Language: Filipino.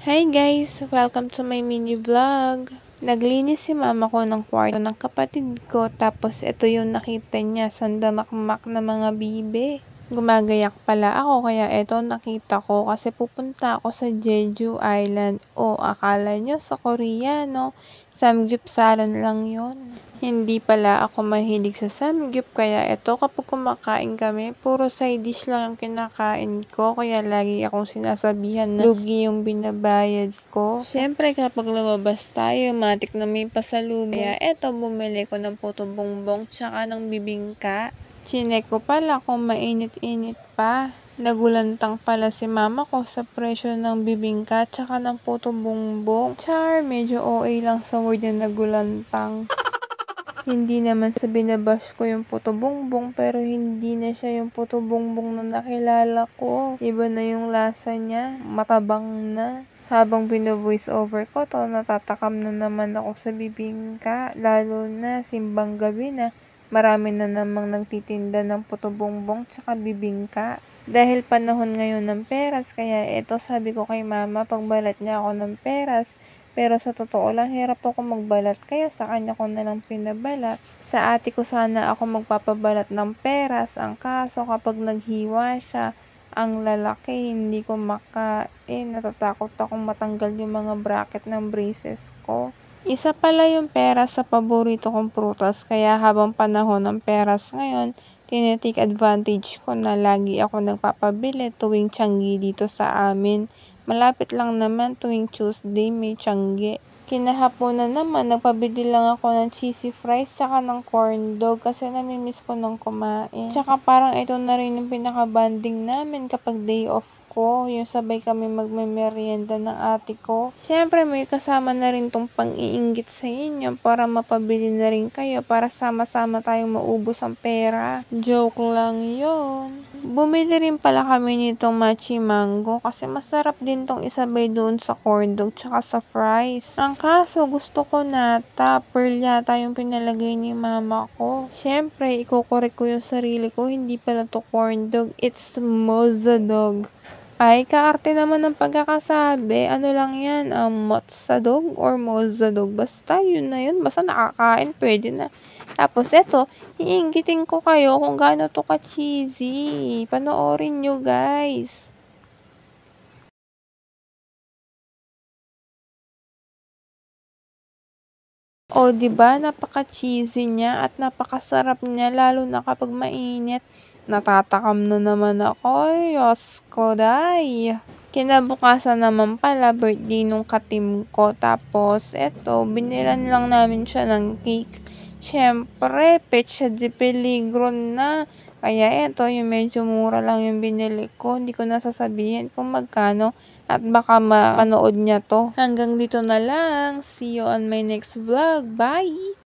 Hi guys! Welcome to my mini vlog. Naglinis si mama ko ng kwarto ng kapatid ko tapos ito yung nakita niya, sandamakmak na mga bibe. Gumagayak pala ako kaya ito nakita ko kasi pupunta ako sa Jeju Island. O akala nyo sa Korea no? Samgyupsalan lang yon. Hindi pala ako mahilig sa samgyup kaya ito kapag kumakain kami, puro side dish lang ang kinakain ko kaya lagi akong sinasabihan na lugi yung binabayad ko. Siyempre kapag lumabas tayo, matik na may pasalubong. Kaya eto bumili ko ng puto bongbong tsaka ng bibingka. Chinek ko pala kung mainit-init pa. Nagulantang pala si mama ko sa presyo ng bibingka tsaka ng puto bongbong. Char, medyo OA lang sa word na nagulantang. Hindi naman sa binabash ko yung puto bongbong pero hindi na siya yung puto bongbong na nakilala ko. Iba na yung lasa niya, matabang na. Habang bino-voice over ko to, natatakam na naman ako sa bibingka. Lalo na simbang gabi na, marami na namang nagtitinda ng puto bongbong tsaka bibingka. Dahil panahon ngayon ng peras, kaya eto sabi ko kay mama, pagbalat niya ako ng peras. Pero sa totoo lang, hirap ako magbalat, kaya sa kanya ko na lang pinabalat. Sa ate ko sana ako magpapabalat ng peras, ang kaso kapag naghiwa siya, ang lalaki, hindi ko makain. Natatakot akong matanggal yung mga bracket ng braces ko. Isa pala yung peras sa paborito kong prutas, kaya habang panahon ng peras ngayon, tinitake advantage ko na lagi ako nagpapabili tuwing Tianggi dito sa amin. Malapit lang naman tuwing Tuesday may Tianggi. Kinahaponan naman, nagpabili lang ako ng cheesy fries tsaka ng corn dog kasi namimiss ko ng kumain. Tsaka parang ito na rin yung pinaka-banding namin kapag day off ko, yung sabay kami magme-merienda ng ate ko. Siyempre may kasama na rin tong pang-iinggit sa inyo para mapabili na rin kayo para sama-sama tayong maubos ang pera. Joke lang yon. Bumili rin pala kami nitong mochi mango kasi masarap din tong isabay doon sa corn dog tsaka sa fries. Ang kaso gusto ko nata, pearl yata yung pinalagay ni mama ko. Siyempre, ikokorek ko yung sarili ko, hindi pala to corn dog, it's moza dog. Ay, kaarte naman ng pagkakasabi. Ano lang yan, mozza dog or moza dog. Basta yun na yun. Basta nakakain, pwede na. Tapos eto, iinggitin ko kayo kung gaano to ka-cheesy. Panoorin nyo guys. O, 'di ba napaka-cheesy niya at napakasarap niya lalo na kapag mainit. Natatakam na naman ako, ay Diyos ko day. Kinabukasan naman pala birthday nung ka-team ko tapos eto binilan lang namin siya ng cake. Siyempre petsa de peligro na. Kaya eto yung medyo mura lang yung binili ko. Hindi ko na sasabihin kung magkano at baka mapanood niya 'to. Hanggang dito na lang. See you on my next vlog. Bye!